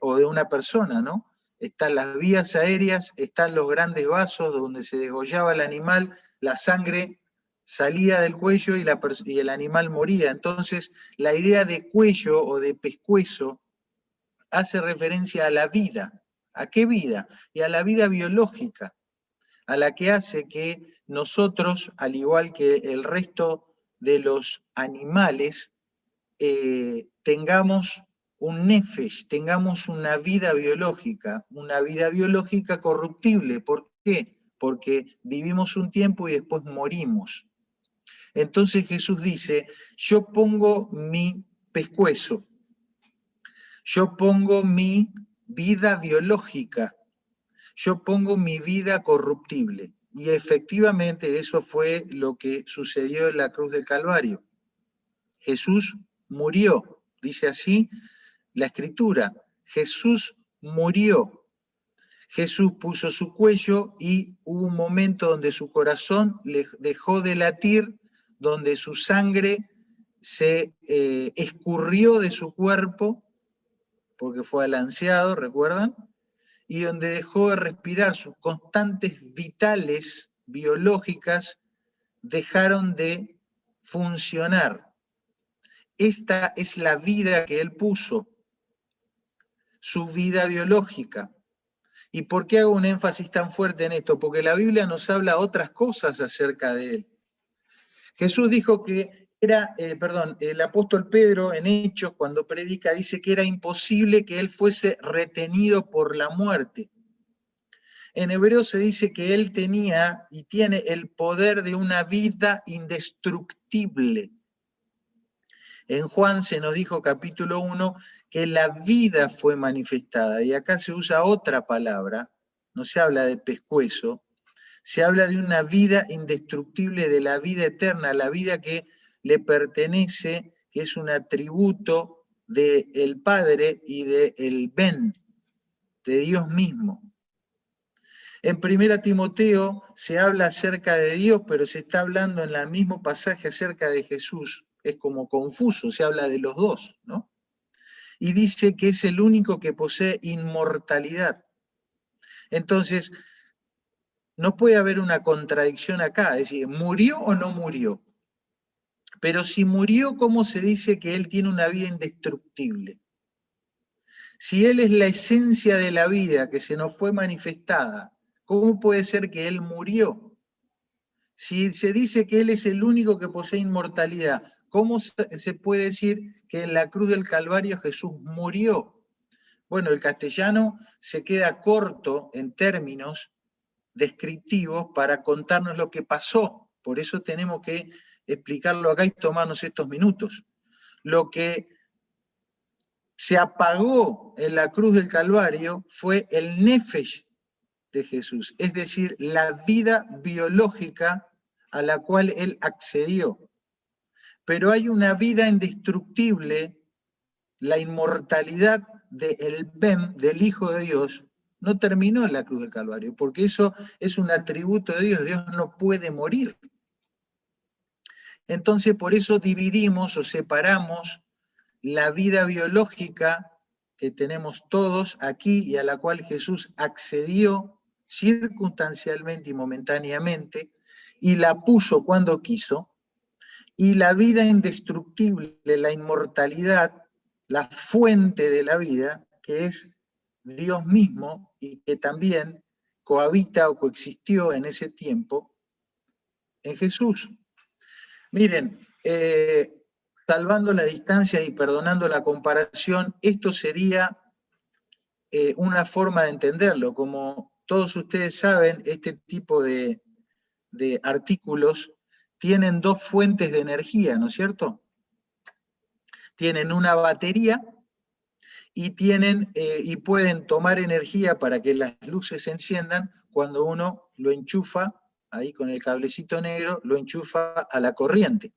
o de una persona, ¿no? Están las vías aéreas, están los grandes vasos donde se degollaba el animal, la sangre salía del cuello y el animal moría. Entonces, la idea de cuello o de pescuezo hace referencia a la vida. ¿A qué vida? Y a la vida biológica, a la que hace que nosotros, al igual que el resto de los animales, tengamos un nefesh, tengamos una vida biológica corruptible. ¿Por qué? Porque vivimos un tiempo y después morimos. Entonces Jesús dice, yo pongo mi pescuezo, yo pongo mi vida biológica, yo pongo mi vida corruptible. Y efectivamente eso fue lo que sucedió en la cruz del Calvario. Jesús murió, dice así la Escritura, Jesús murió. Jesús puso su cuello y hubo un momento donde su corazón dejó de latir, donde su sangre se escurrió de su cuerpo, porque fue alanceado, ¿recuerdan? Y donde dejó de respirar, sus constantes vitales, biológicas, dejaron de funcionar. Esta es la vida que él puso, su vida biológica. ¿Y por qué hago un énfasis tan fuerte en esto? Porque la Biblia nos habla otras cosas acerca de él. Jesús dijo que el apóstol Pedro en Hechos, cuando predica, dice que era imposible que él fuese retenido por la muerte. En hebreo se dice que él tenía y tiene el poder de una vida indestructible. En Juan se nos dijo, capítulo 1, que la vida fue manifestada, y acá se usa otra palabra, no se habla de pescuezo, se habla de una vida indestructible, de la vida eterna, la vida que le pertenece, que es un atributo del Padre y del Ben, de Dios mismo. En 1 Timoteo se habla acerca de Dios, pero se está hablando en el mismo pasaje acerca de Jesús. Es como confuso, se habla de los dos, ¿no? Y dice que es el único que posee inmortalidad. Entonces, no puede haber una contradicción acá, es decir, ¿murió o no murió? Pero si murió, ¿cómo se dice que él tiene una vida indestructible? Si él es la esencia de la vida que se nos fue manifestada, ¿cómo puede ser que él murió? Si se dice que él es el único que posee inmortalidad, ¿cómo se puede decir que en la cruz del Calvario Jesús murió? Bueno, el castellano se queda corto en términos descriptivos para contarnos lo que pasó. Por eso tenemos que explicarlo acá y tomarnos estos minutos. Lo que se apagó en la cruz del Calvario fue el nefesh de Jesús, es decir, la vida biológica a la cual él accedió. Pero hay una vida indestructible, la inmortalidad del Ben, del Hijo de Dios, no terminó en la cruz del Calvario, porque eso es un atributo de Dios, Dios no puede morir. Entonces por eso dividimos o separamos la vida biológica que tenemos todos aquí y a la cual Jesús accedió circunstancialmente y momentáneamente, y la puso cuando quiso, y la vida indestructible, la inmortalidad, la fuente de la vida, que es Dios mismo, y que también cohabita o coexistió en ese tiempo en Jesús. Miren, salvando la distancia y perdonando la comparación, esto sería una forma de entenderlo. Como todos ustedes saben, este tipo de artículos tienen dos fuentes de energía, ¿no es cierto? Tienen una batería y pueden tomar energía para que las luces se enciendan cuando uno lo enchufa, ahí con el cablecito negro, lo enchufa a la corriente.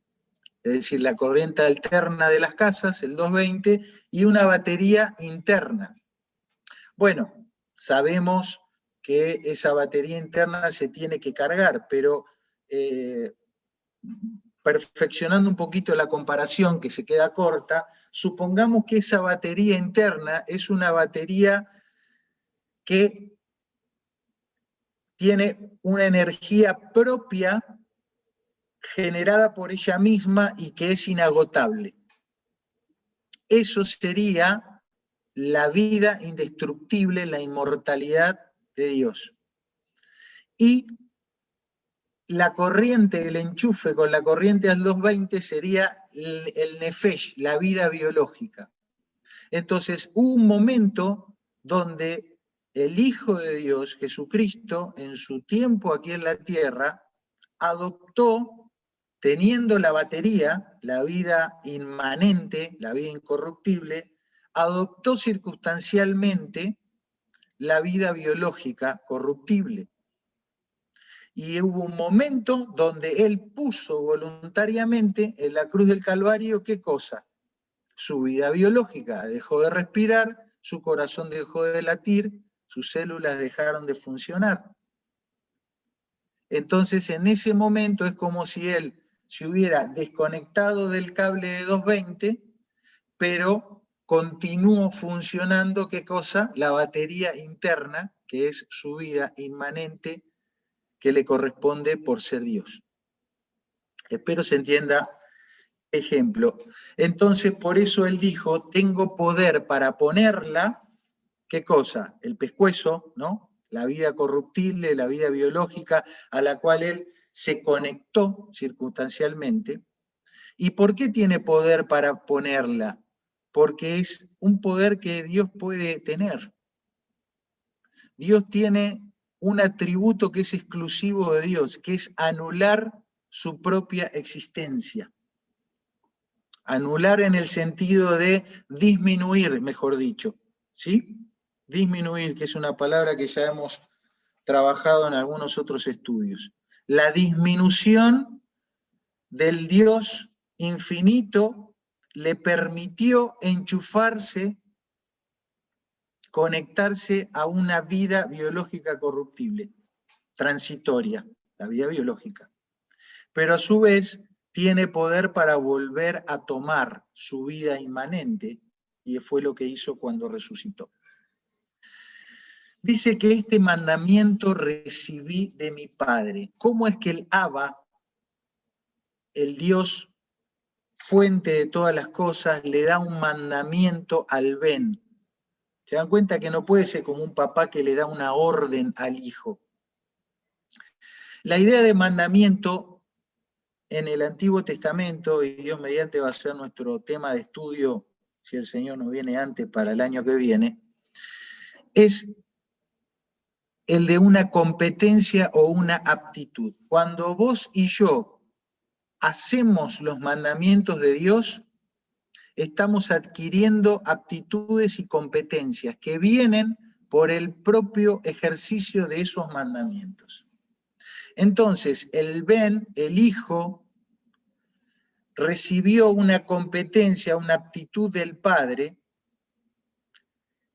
Es decir, la corriente alterna de las casas, el 220, y una batería interna. Bueno, sabemos que esa batería interna se tiene que cargar, pero perfeccionando un poquito la comparación, que se queda corta, supongamos que esa batería interna es una batería que tiene una energía propia generada por ella misma y que es inagotable. Eso sería la vida indestructible, la inmortalidad de Dios. Y la corriente, el enchufe con la corriente al 220 sería el nefesh, la vida biológica. Entonces hubo un momento donde el Hijo de Dios, Jesucristo, en su tiempo aquí en la tierra, adoptó, teniendo la batería, la vida inmanente, la vida incorruptible, adoptó circunstancialmente la vida biológica corruptible. Y hubo un momento donde él puso voluntariamente en la cruz del Calvario, ¿qué cosa? Su vida biológica, dejó de respirar, su corazón dejó de latir, sus células dejaron de funcionar. Entonces, en ese momento es como si él se hubiera desconectado del cable de 220, pero continuó funcionando, ¿qué cosa? La batería interna, que es su vida inmanente, que le corresponde por ser Dios. Espero se entienda ejemplo. Entonces, por eso él dijo, tengo poder para ponerla, ¿qué cosa? El pescuezo, ¿no? La vida corruptible, la vida biológica, a la cual él se conectó circunstancialmente. ¿Y por qué tiene poder para ponerla? Porque es un poder que Dios puede tener. Dios tiene un atributo que es exclusivo de Dios, que es anular su propia existencia. Anular en el sentido de disminuir, mejor dicho, ¿sí? Disminuir, que es una palabra que ya hemos trabajado en algunos otros estudios. La disminución del Dios infinito le permitió enchufarse, conectarse a una vida biológica corruptible, transitoria, la vida biológica. Pero a su vez tiene poder para volver a tomar su vida inmanente, y fue lo que hizo cuando resucitó. Dice que este mandamiento recibí de mi Padre. ¿Cómo es que el Abba, el Dios fuente de todas las cosas, le da un mandamiento al Ben? ¿Se dan cuenta que no puede ser como un papá que le da una orden al hijo? La idea de mandamiento en el Antiguo Testamento, y Dios mediante va a ser nuestro tema de estudio, si el Señor nos viene antes para el año que viene, es el de una competencia o una aptitud. Cuando vos y yo hacemos los mandamientos de Dios, estamos adquiriendo aptitudes y competencias que vienen por el propio ejercicio de esos mandamientos. Entonces, el Ben, el hijo, recibió una competencia, una aptitud del padre,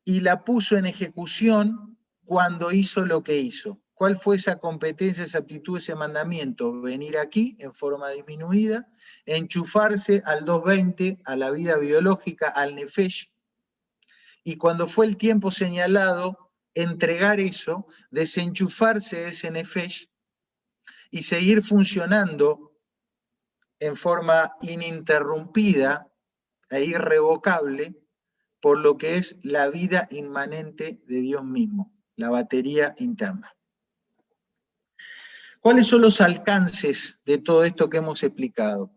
y la puso en ejecución cuando hizo lo que hizo. ¿Cuál fue esa competencia, esa aptitud, ese mandamiento? Venir aquí en forma disminuida, enchufarse al 220, a la vida biológica, al nefesh, y cuando fue el tiempo señalado, entregar eso, desenchufarse de ese nefesh y seguir funcionando en forma ininterrumpida e irrevocable por lo que es la vida inmanente de Dios mismo, la batería interna. ¿Cuáles son los alcances de todo esto que hemos explicado?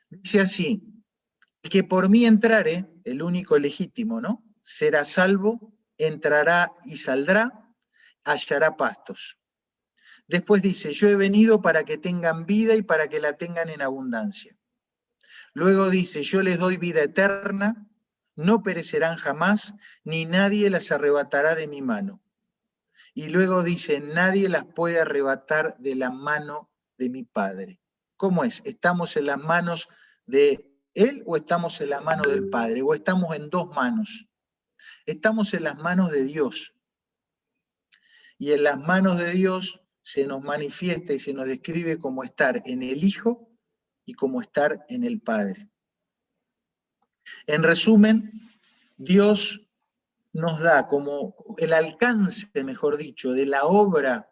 Dice así: el que por mí entrare, el único legítimo, ¿no? Será salvo, entrará y saldrá, hallará pastos. Después dice, yo he venido para que tengan vida y para que la tengan en abundancia. Luego dice, yo les doy vida eterna, no perecerán jamás, ni nadie las arrebatará de mi mano. Y luego dice, nadie las puede arrebatar de la mano de mi Padre. ¿Cómo es? ¿Estamos en las manos de Él o estamos en la mano del Padre? ¿O estamos en dos manos? Estamos en las manos de Dios. Y en las manos de Dios se nos manifiesta y se nos describe como estar en el Hijo y como estar en el Padre. En resumen, Dios nos da como el alcance, mejor dicho, de la obra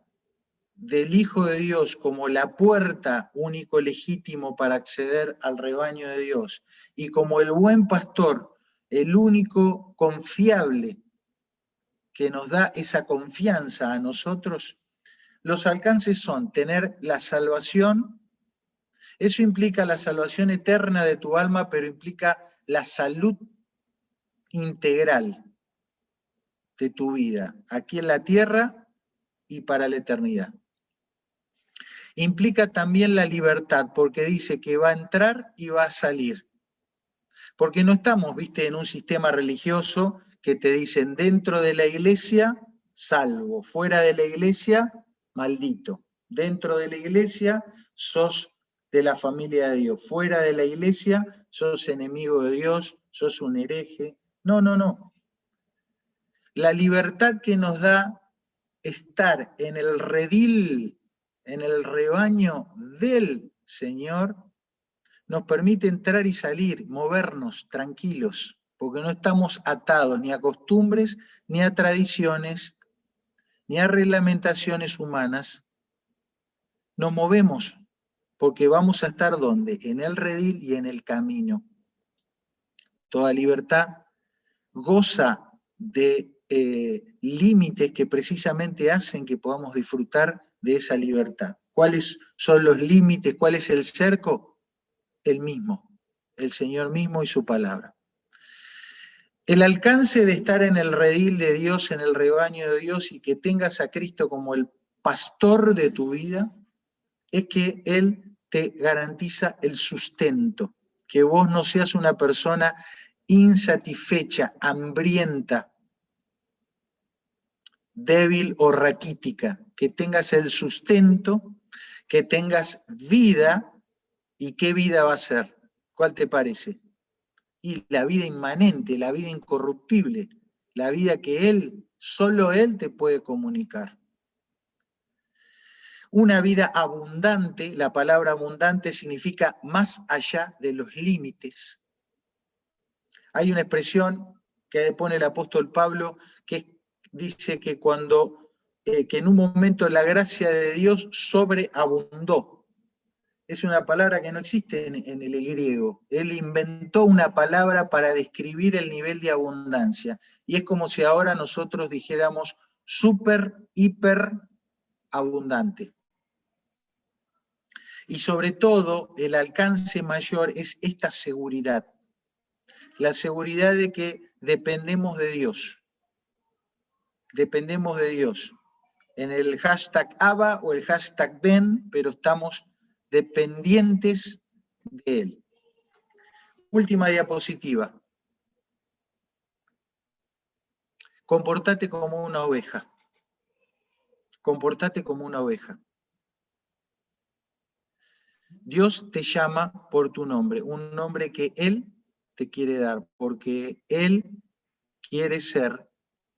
del Hijo de Dios como la puerta único legítimo para acceder al rebaño de Dios y como el buen pastor, el único confiable que nos da esa confianza a nosotros. Los alcances son tener la salvación. Eso implica la salvación eterna de tu alma, pero implica la salud integral de tu vida, aquí en la tierra y para la eternidad. Implica también la libertad, porque dice que va a entrar y va a salir. Porque no estamos, viste, en un sistema religioso que te dicen dentro de la iglesia, salvo, fuera de la iglesia, maldito. Dentro de la iglesia, sos de la familia de Dios. Fuera de la iglesia, sos enemigo de Dios, sos un hereje. No, no, no. La libertad que nos da estar en el redil, en el rebaño del Señor, nos permite entrar y salir, movernos tranquilos, porque no estamos atados ni a costumbres, ni a tradiciones, ni a reglamentaciones humanas. Nos movemos, porque vamos a estar ¿dónde? En el redil y en el camino. Toda libertad goza de límites que precisamente hacen que podamos disfrutar de esa libertad. ¿Cuáles son los límites? ¿Cuál es el cerco? El mismo, el Señor mismo y su palabra. El alcance de estar en el redil de Dios, en el rebaño de Dios, y que tengas a Cristo como el pastor de tu vida, es que Él te garantiza el sustento, que vos no seas una persona insatisfecha, hambrienta, débil o raquítica, que tengas el sustento, que tengas vida. ¿Y qué vida va a ser? ¿Cuál te parece? Y la vida inmanente, la vida incorruptible, la vida que Él, solo Él te puede comunicar. Una vida abundante, la palabra abundante significa más allá de los límites. Hay una expresión que pone el apóstol Pablo que dice que que en un momento la gracia de Dios sobreabundó. Es una palabra que no existe en el griego. Él inventó una palabra para describir el nivel de abundancia. Y es como si ahora nosotros dijéramos súper, hiper abundante. Y sobre todo, el alcance mayor es esta seguridad. La seguridad de que dependemos de Dios. Dependemos de Dios. En el hashtag Abba o el hashtag Ben, pero estamos dependientes de Él. Última diapositiva. Comportate como una oveja. Comportate como una oveja. Dios te llama por tu nombre, un nombre que Él te quiere dar, porque Él quiere ser,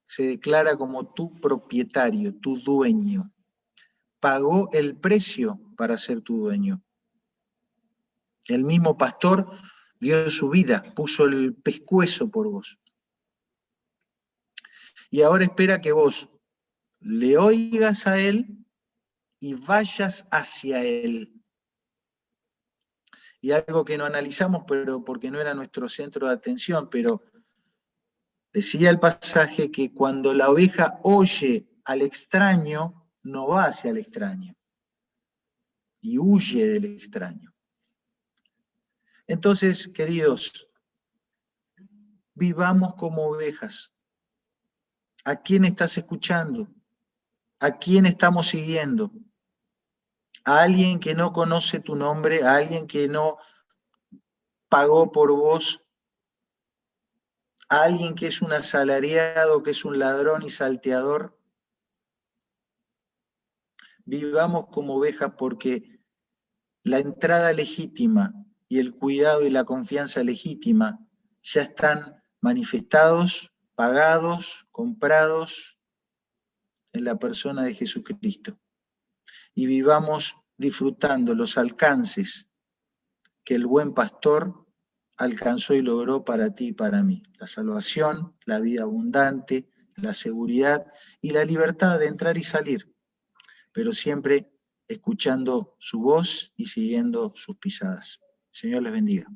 se declara como tu propietario, tu dueño. Pagó el precio para ser tu dueño. El mismo pastor dio su vida, puso el pescuezo por vos. Y ahora espera que vos le oigas a Él y vayas hacia Él. Y algo que no analizamos, pero porque no era nuestro centro de atención, pero decía el pasaje que cuando la oveja oye al extraño, no va hacia el extraño y huye del extraño. Entonces, queridos, vivamos como ovejas. ¿A quién estás escuchando? ¿A quién estamos siguiendo? ¿A alguien que no conoce tu nombre? ¿A alguien que no pagó por vos? ¿A alguien que es un asalariado, que es un ladrón y salteador? Vivamos como ovejas porque la entrada legítima y el cuidado y la confianza legítima ya están manifestados, pagados, comprados en la persona de Jesucristo. Y vivamos disfrutando los alcances que el buen pastor alcanzó y logró para ti y para mí. La salvación, la vida abundante, la seguridad y la libertad de entrar y salir, pero siempre escuchando su voz y siguiendo sus pisadas. Señor les bendiga.